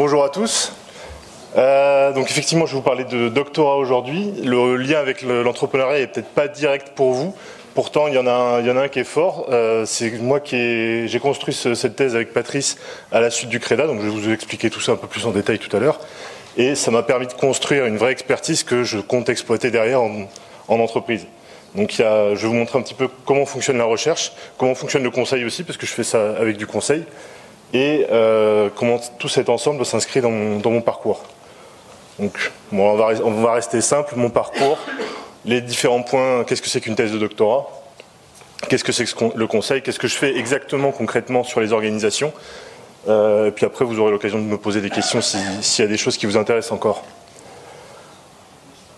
Bonjour à tous. Donc effectivement, je vais vous parler de doctorat aujourd'hui. Le lien avec l'entrepreneuriat est peut-être pas direct pour vous. Pourtant, il y en a un qui est fort. C'est moi j'ai construit cette thèse avec Patrice à la suite du CREDA. Donc je vais vous expliquer tout ça un peu plus en détail tout à l'heure. Et ça m'a permis de construire une vraie expertise que je compte exploiter derrière en entreprise. Donc je vais vous montrer un petit peu comment fonctionne la recherche, comment fonctionne le conseil aussi, parce que je fais ça avec du conseil, et comment tout cet ensemble s'inscrit dans mon parcours. Donc bon, on va rester simple, mon parcours, les différents points, qu'est-ce que c'est qu'une thèse de doctorat, qu'est-ce que c'est que le conseil, qu'est-ce que je fais exactement concrètement sur les organisations, et puis après vous aurez l'occasion de me poser des questions s'il y a des choses qui vous intéressent encore.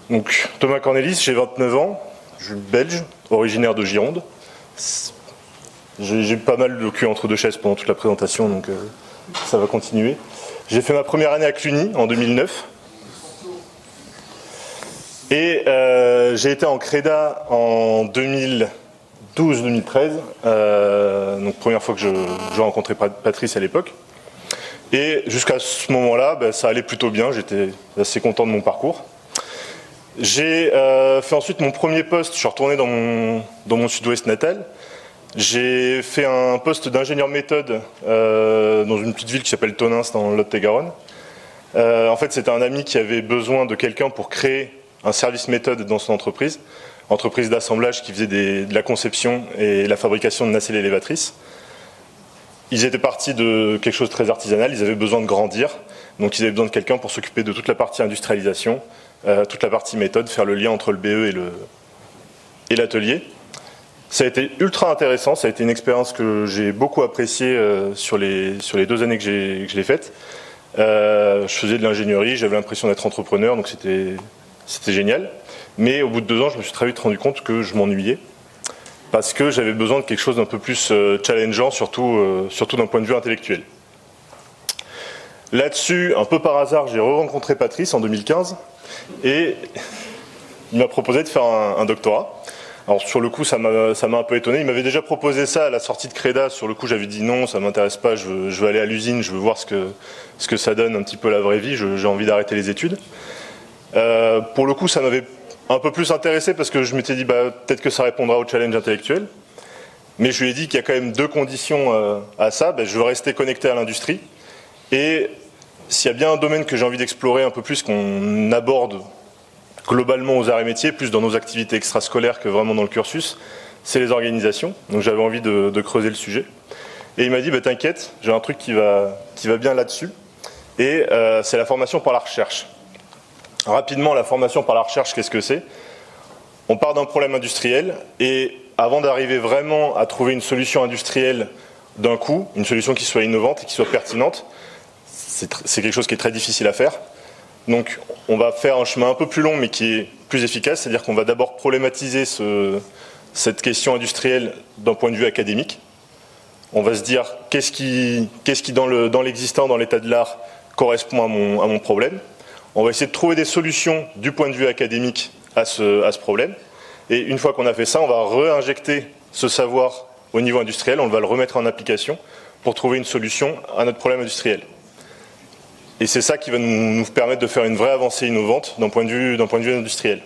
Donc Thomas Cornelis, j'ai 29 ans, je suis belge, originaire de Gironde. J'ai eu pas mal le cul entre deux chaises pendant toute la présentation, donc ça va continuer. J'ai fait ma première année à Cluny en 2009. Et j'ai été en CREDA en 2012-2013, donc première fois que je rencontrais Patrice à l'époque. Et jusqu'à ce moment-là, ça allait plutôt bien, j'étais assez content de mon parcours. J'ai fait ensuite mon premier poste, je suis retourné dans mon sud-ouest natal. J'ai fait un poste d'ingénieur méthode dans une petite ville qui s'appelle Tonins dans le Lot-et-Garonne. En fait, c'était un ami qui avait besoin de quelqu'un pour créer un service méthode dans son entreprise d'assemblage qui faisait de la conception et la fabrication de nacelles élévatrices. Ils étaient partis de quelque chose de très artisanal, ils avaient besoin de grandir, donc ils avaient besoin de quelqu'un pour s'occuper de toute la partie industrialisation, toute la partie méthode, faire le lien entre le BE et l'atelier. Ça a été ultra intéressant, ça a été une expérience que j'ai beaucoup appréciée sur les 2 années que je l'ai faite. Je faisais de l'ingénierie, j'avais l'impression d'être entrepreneur, donc c'était génial. Mais au bout de 2 ans, je me suis très vite rendu compte que je m'ennuyais, parce que j'avais besoin de quelque chose d'un peu plus challengeant, surtout d'un point de vue intellectuel. Là-dessus, un peu par hasard, j'ai re-rencontré Patrice en 2015, et il m'a proposé de faire un doctorat. Alors sur le coup, ça m'a un peu étonné. Il m'avait déjà proposé ça à la sortie de CREDA. Sur le coup, j'avais dit non, ça m'intéresse pas, je veux aller à l'usine, je veux voir ce que ça donne un petit peu la vraie vie, j'ai envie d'arrêter les études. Pour le coup, ça m'avait un peu plus intéressé parce que je m'étais dit peut-être que ça répondra au challenge intellectuel. Mais je lui ai dit qu'il y a quand même 2 conditions à ça. Je veux rester connecté à l'industrie. Et s'il y a bien un domaine que j'ai envie d'explorer un peu plus, qu'on aborde globalement aux arts et métiers, plus dans nos activités extrascolaires que vraiment dans le cursus, c'est les organisations. Donc j'avais envie de creuser le sujet. Et il m'a dit, t'inquiète, j'ai un truc qui va bien là-dessus. Et c'est la formation par la recherche. Rapidement, la formation par la recherche, qu'est-ce que c'est? On part d'un problème industriel et avant d'arriver vraiment à trouver une solution industrielle d'un coup, une solution qui soit innovante et qui soit pertinente, c'est quelque chose qui est très difficile à faire. Donc on va faire un chemin un peu plus long mais qui est plus efficace, c'est-à-dire qu'on va d'abord problématiser cette question industrielle d'un point de vue académique. On va se dire qu'est-ce qui dans l'existant, dans l'état de l'art, correspond à mon problème. On va essayer de trouver des solutions du point de vue académique à ce problème. Et une fois qu'on a fait ça, on va réinjecter ce savoir au niveau industriel, on va le remettre en application pour trouver une solution à notre problème industriel. Et c'est ça qui va nous permettre de faire une vraie avancée innovante d'un point de vue industriel.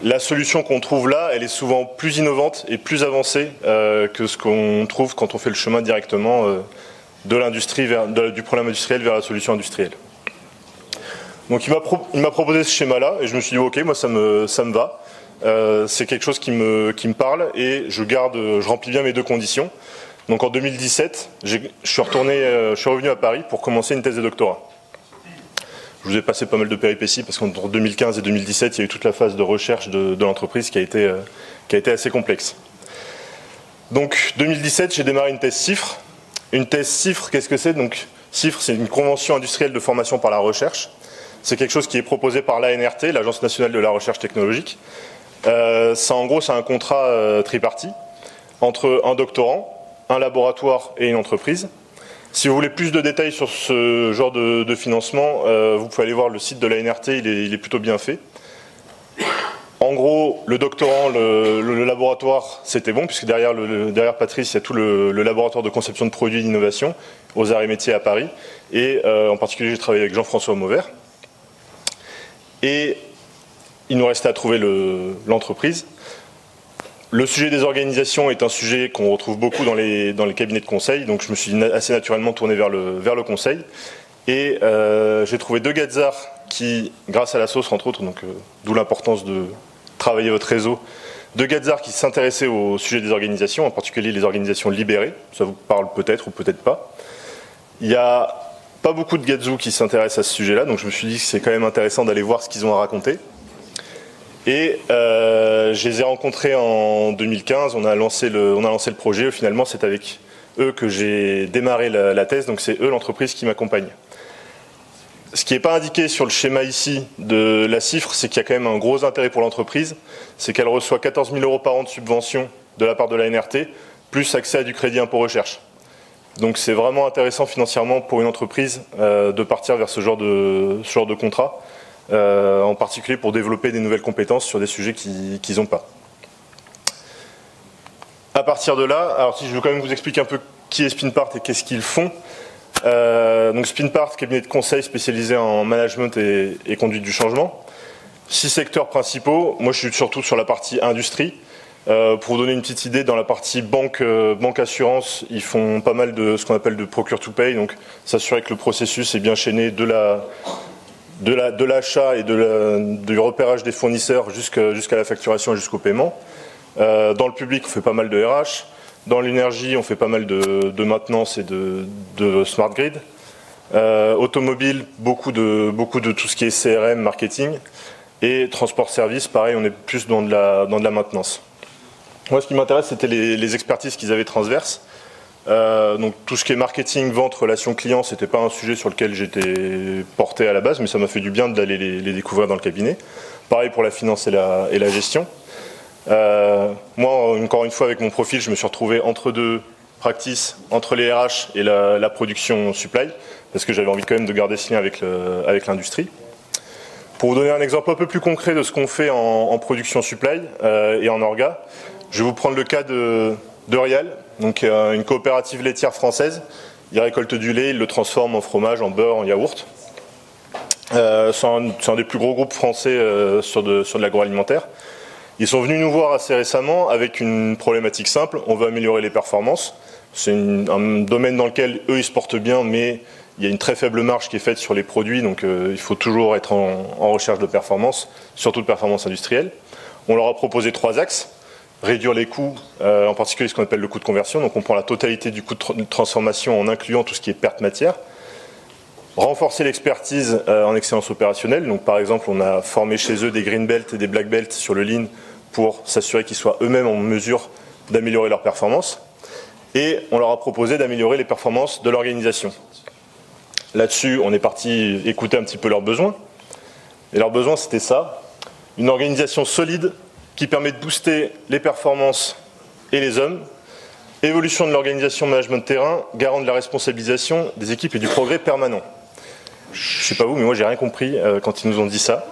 La solution qu'on trouve là, elle est souvent plus innovante et plus avancée que ce qu'on trouve quand on fait le chemin directement de l'industrie du problème industriel vers la solution industrielle. Donc il m'a proposé ce schéma-là et je me suis dit ok, moi ça me va. C'est quelque chose qui me parle et je remplis bien mes 2 conditions. Donc en 2017, je suis revenu à Paris pour commencer une thèse de doctorat. Je vous ai passé pas mal de péripéties parce qu'entre 2015 et 2017, il y a eu toute la phase de recherche de l'entreprise qui a été assez complexe. Donc 2017, j'ai démarré une thèse CIFRE. Une thèse CIFRE, qu'est-ce que c'est? Donc CIFRE, c'est une convention industrielle de formation par la recherche. C'est quelque chose qui est proposé par l'ANRT, l'Agence nationale de la recherche technologique. En gros, c'est un contrat tripartite entre un doctorant, un laboratoire et une entreprise. Si vous voulez plus de détails sur ce genre de financement, vous pouvez aller voir le site de l'ANRT, il est plutôt bien fait. En gros, le doctorant, le laboratoire, c'était bon, puisque derrière Patrice, il y a tout le laboratoire de conception de produits et d'innovation aux Arts et Métiers à Paris. Et en particulier, j'ai travaillé avec Jean-François Mauvert. Et il nous restait à trouver l'entreprise. Le sujet des organisations est un sujet qu'on retrouve beaucoup dans les cabinets de conseil, donc je me suis assez naturellement tourné vers le conseil. Et j'ai trouvé 2 Gazards qui, grâce à la sauce entre autres, donc d'où l'importance de travailler votre réseau, 2 Gazards qui s'intéressaient au sujet des organisations, en particulier les organisations libérées, ça vous parle peut-être ou peut-être pas. Il n'y a pas beaucoup de Gazous qui s'intéressent à ce sujet-là, donc je me suis dit que c'est quand même intéressant d'aller voir ce qu'ils ont à raconter. Et je les ai rencontrés en 2015, on a lancé le projet, finalement c'est avec eux que j'ai démarré la thèse, donc c'est eux l'entreprise qui m'accompagne. Ce qui n'est pas indiqué sur le schéma ici de la cifre, c'est qu'il y a quand même un gros intérêt pour l'entreprise, c'est qu'elle reçoit 14 000 € par an de subvention de la part de la NRT, plus accès à du crédit impôt recherche. Donc c'est vraiment intéressant financièrement pour une entreprise de partir vers ce genre de contrat, en particulier pour développer des nouvelles compétences sur des sujets qu'ils n'ont pas. À partir de là, alors si je veux quand même vous expliquer un peu qui est Spinpart et qu'est-ce qu'ils font. Donc Spinpart, cabinet de conseil spécialisé en management et conduite du changement. 6 secteurs principaux. Moi, je suis surtout sur la partie industrie. Pour vous donner une petite idée, dans la partie banque assurance, ils font pas mal de ce qu'on appelle de procure to pay, donc s'assurer que le processus est bien chaîné de l'achat et du repérage des fournisseurs jusqu'à la facturation et jusqu'au paiement. Dans le public, on fait pas mal de RH. Dans l'énergie, on fait pas mal de maintenance et de smart grid. Automobile, beaucoup de tout ce qui est CRM, marketing. Et transport service, pareil, on est plus dans de la maintenance. Moi, ce qui m'intéresse, c'était les expertises qu'ils avaient transverses. Donc tout ce qui est marketing, vente, relations clients, c'était pas un sujet sur lequel j'étais porté à la base, mais ça m'a fait du bien d'aller les découvrir dans le cabinet. Pareil pour la finance et la gestion. Moi, encore une fois, avec mon profil, je me suis retrouvé entre 2 practices, entre les RH et la production supply, parce que j'avais envie quand même de garder ce lien avec l'industrie. Pour vous donner un exemple un peu plus concret de ce qu'on fait en production supply et en orga, je vais vous prendre le cas de Rial, donc une coopérative laitière française. Ils récoltent du lait, ils le transforment en fromage, en beurre, en yaourt. C'est un des plus gros groupes français sur de l'agroalimentaire. Ils sont venus nous voir assez récemment avec une problématique simple, on veut améliorer les performances. C'est un domaine dans lequel eux ils se portent bien, mais il y a une très faible marge qui est faite sur les produits, donc il faut toujours être en recherche de performance, surtout de performance industrielle. On leur a proposé 3 axes. Réduire les coûts, en particulier ce qu'on appelle le coût de conversion, donc on prend la totalité du coût de transformation en incluant tout ce qui est perte matière. Renforcer l'expertise en excellence opérationnelle, donc par exemple on a formé chez eux des green belts et des black belts sur le lean pour s'assurer qu'ils soient eux-mêmes en mesure d'améliorer leurs performances. Et on leur a proposé d'améliorer les performances de l'organisation. Là-dessus, on est parti écouter un petit peu leurs besoins. Et leurs besoins, c'était ça, une organisation solide qui permet de booster les performances et les hommes, évolution de l'organisation management de terrain, garant de la responsabilisation des équipes et du progrès permanent. Je ne sais pas vous, mais moi j'ai rien compris quand ils nous ont dit ça.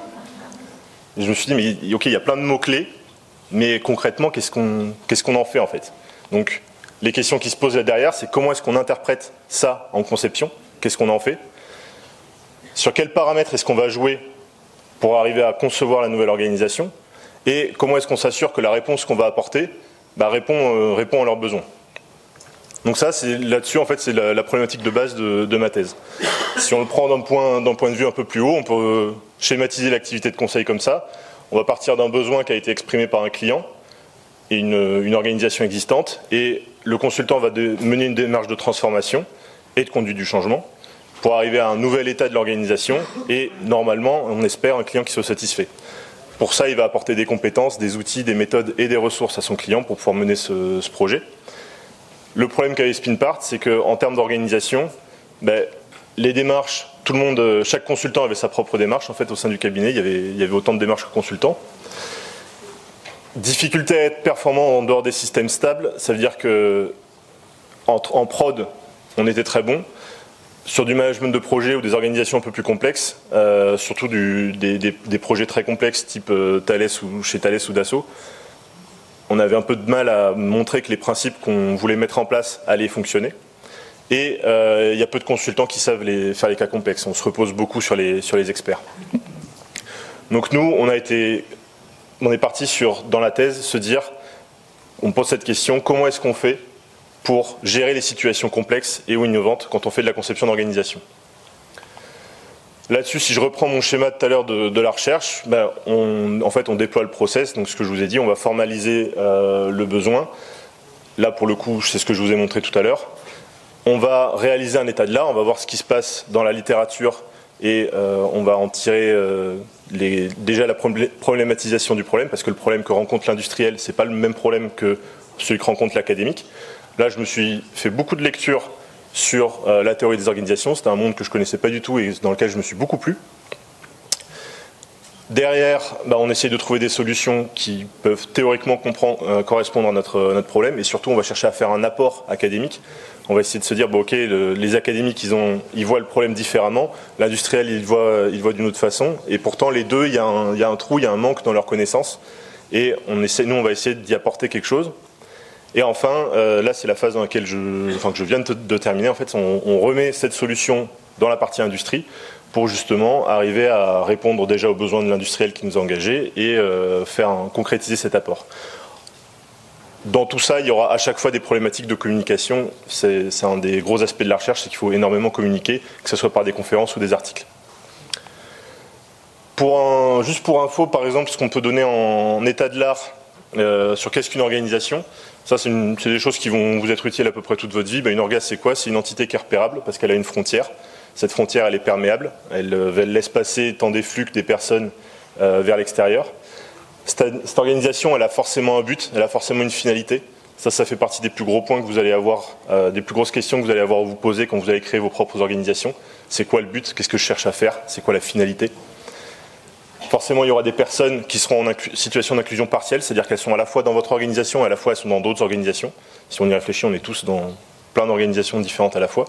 Et je me suis dit, mais ok, il y a plein de mots-clés, mais concrètement, qu'est-ce qu'on en fait en fait? Donc les questions qui se posent là derrière, c'est comment est-ce qu'on interprète ça en conception? Qu'est-ce qu'on en fait? Sur quels paramètres est-ce qu'on va jouer pour arriver à concevoir la nouvelle organisation? Et comment est-ce qu'on s'assure que la réponse qu'on va apporter répond à leurs besoins? Donc ça, c'est là-dessus, en fait, c'est la problématique de base de ma thèse. Si on le prend d'un point de vue un peu plus haut, on peut schématiser l'activité de conseil comme ça. On va partir d'un besoin qui a été exprimé par un client et une organisation existante, et le consultant va mener une démarche de transformation et de conduite du changement pour arriver à un nouvel état de l'organisation et, normalement, on espère, un client qui soit satisfait. Pour ça, il va apporter des compétences, des outils, des méthodes et des ressources à son client pour pouvoir mener ce projet. Le problème qu'avait Spinpart, c'est qu'en termes d'organisation, les démarches, chaque consultant avait sa propre démarche. En fait, au sein du cabinet, il y avait autant de démarches que consultants. Difficulté à être performant en dehors des systèmes stables, ça veut dire que en prod, on était très bon. Sur du management de projet ou des organisations un peu plus complexes, surtout des projets très complexes type Thales ou chez Thales ou Dassault, on avait un peu de mal à montrer que les principes qu'on voulait mettre en place allaient fonctionner. Et il y a peu de consultants qui savent faire les cas complexes. On se repose beaucoup sur les experts. Donc nous, on est parti dans la thèse, se dire, on pose cette question, comment est-ce qu'on fait pour gérer les situations complexes et ou innovantes quand on fait de la conception d'organisation. Là-dessus, si je reprends mon schéma de tout à l'heure de la recherche, en fait, on déploie le process. Donc, ce que je vous ai dit, on va formaliser le besoin. Là, pour le coup, c'est ce que je vous ai montré tout à l'heure. On va réaliser un état de l'art, on va voir ce qui se passe dans la littérature et on va en tirer déjà la problématisation du problème, parce que le problème que rencontre l'industriel, c'est pas le même problème que celui que rencontre l'académique. Là, je me suis fait beaucoup de lectures sur la théorie des organisations. C'était un monde que je ne connaissais pas du tout et dans lequel je me suis beaucoup plu. Derrière, on essaie de trouver des solutions qui peuvent théoriquement correspondre à notre problème. Et surtout, on va chercher à faire un apport académique. On va essayer de se dire, ok, les académiques, ils voient le problème différemment. L'industriel, il voit d'une autre façon. Et pourtant, les deux, il y a un trou, il y a un manque dans leurs connaissances. Et nous, on va essayer d'y apporter quelque chose. Et enfin, là c'est la phase dans laquelle que je viens de terminer. En fait, on remet cette solution dans la partie industrie pour justement arriver à répondre déjà aux besoins de l'industriel qui nous a engagés et concrétiser cet apport. Dans tout ça, il y aura à chaque fois des problématiques de communication. C'est un des gros aspects de la recherche, c'est qu'il faut énormément communiquer, que ce soit par des conférences ou des articles. Juste pour info, par exemple, ce qu'on peut donner en état de l'art sur qu'est-ce qu'une organisation. Ça, c'est des choses qui vont vous être utiles à peu près toute votre vie. Une orga, c'est quoi? C'est une entité qui est repérable parce qu'elle a une frontière. Cette frontière, elle est perméable. Elle laisse passer tant des flux que des personnes vers l'extérieur. Cette organisation, elle a forcément un but, elle a forcément une finalité. Ça fait partie des plus gros points que vous allez avoir, des plus grosses questions que vous allez avoir à vous poser quand vous allez créer vos propres organisations. C'est quoi le but? Qu'est-ce que je cherche à faire? C'est quoi la finalité? Forcément, il y aura des personnes qui seront en situation d'inclusion partielle, c'est-à-dire qu'elles sont à la fois dans votre organisation et à la fois elles sont dans d'autres organisations. Si on y réfléchit, on est tous dans plein d'organisations différentes à la fois.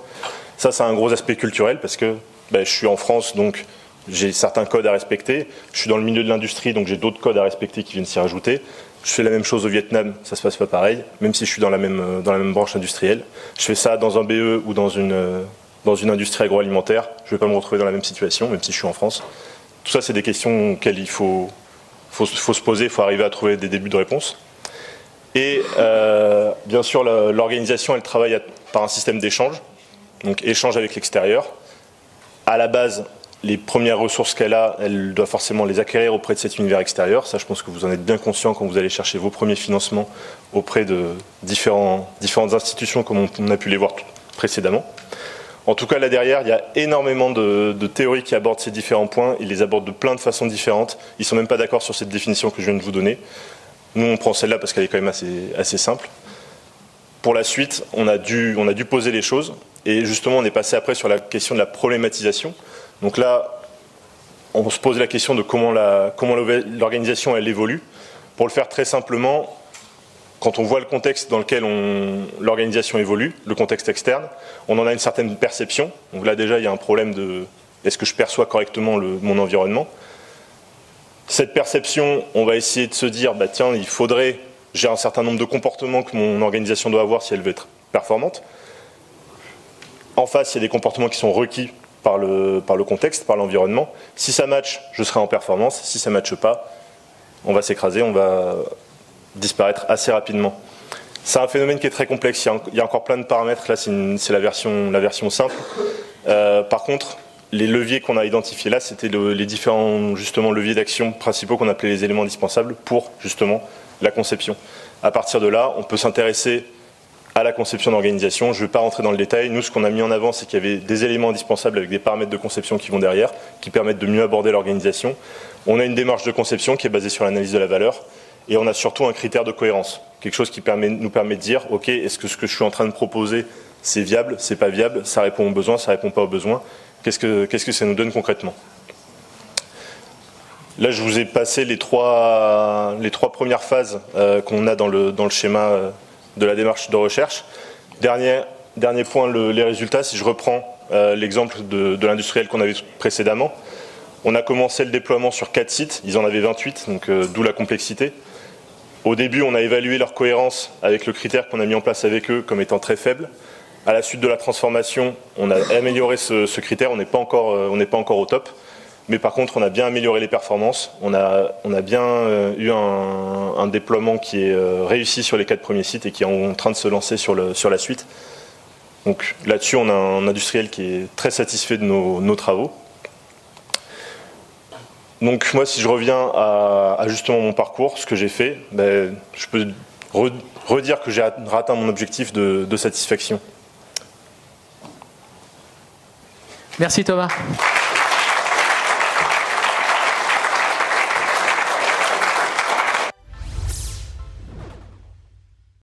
Ça, c'est un gros aspect culturel parce que je suis en France, donc j'ai certains codes à respecter. Je suis dans le milieu de l'industrie, donc j'ai d'autres codes à respecter qui viennent s'y rajouter. Je fais la même chose au Vietnam, ça se passe pas pareil, même si je suis dans la même branche industrielle. Je fais ça dans un BE ou dans une industrie agroalimentaire. Je ne vais pas me retrouver dans la même situation, même si je suis en France. Tout ça, c'est des questions auxquelles il faut se poser, il faut arriver à trouver des débuts de réponse. Et bien sûr, l'organisation, elle travaille par un système d'échange, donc échange avec l'extérieur. À la base, les premières ressources qu'elle a, elle doit forcément les acquérir auprès de cet univers extérieur. Ça, je pense que vous en êtes bien conscient quand vous allez chercher vos premiers financements auprès de différentes institutions, comme on a pu les voir précédemment. En tout cas, là derrière, il y a énormément de théories qui abordent ces différents points. Ils les abordent de plein de façons différentes. Ils ne sont même pas d'accord sur cette définition que je viens de vous donner. Nous, on prend celle-là parce qu'elle est quand même assez simple. Pour la suite, on a dû poser les choses. Et justement, on est passé après sur la question de la problématisation. Donc là, on se pose la question de comment l'organisation elle évolue. Pour le faire très simplement, quand on voit le contexte dans lequel l'organisation évolue, le contexte externe, on en a une certaine perception. Donc là déjà, il y a un problème de est-ce que je perçois correctement mon environnement. Cette perception, on va essayer de se dire, tiens, j'ai un certain nombre de comportements que mon organisation doit avoir si elle veut être performante. En face, il y a des comportements qui sont requis par le contexte, par l'environnement. Si ça match, je serai en performance. Si ça ne matche pas, on va s'écraser, on va disparaître assez rapidement. C'est un phénomène qui est très complexe, il y a encore plein de paramètres, là c'est la version simple. Par contre, les leviers qu'on a identifiés là, c'était les différents justement, leviers d'action principaux qu'on appelait les éléments indispensables pour justement la conception. À partir de là, on peut s'intéresser à la conception d'organisation. Je ne vais pas rentrer dans le détail. Nous, ce qu'on a mis en avant, c'est qu'il y avait des éléments indispensables avec des paramètres de conception qui vont derrière, qui permettent de mieux aborder l'organisation. On a une démarche de conception qui est basée sur l'analyse de la valeur. Et on a surtout un critère de cohérence, quelque chose qui nous permet de dire, ok, est-ce que ce que je suis en train de proposer, c'est viable, c'est pas viable, ça répond aux besoins, ça répond pas aux besoins, qu'est-ce que ça nous donne concrètement? Là, je vous ai passé les trois premières phases qu'on a dans le schéma de la démarche de recherche. Dernier point, les résultats, si je reprends l'exemple de l'industriel qu'on avait précédemment. On a commencé le déploiement sur 4 sites, ils en avaient 28, donc d'où la complexité. Au début, on a évalué leur cohérence avec le critère qu'on a mis en place avec eux comme étant très faible. À la suite de la transformation, on a amélioré ce critère, on n'est pas encore au top. Mais par contre, on a bien amélioré les performances. On a bien eu un déploiement qui est réussi sur les 4 premiers sites et qui est en train de se lancer sur la suite. Donc là-dessus, on a un industriel qui est très satisfait de nos travaux. Donc moi, si je reviens à justement mon parcours, ce que j'ai fait, je peux redire que j'ai atteint mon objectif de satisfaction. Merci Thomas.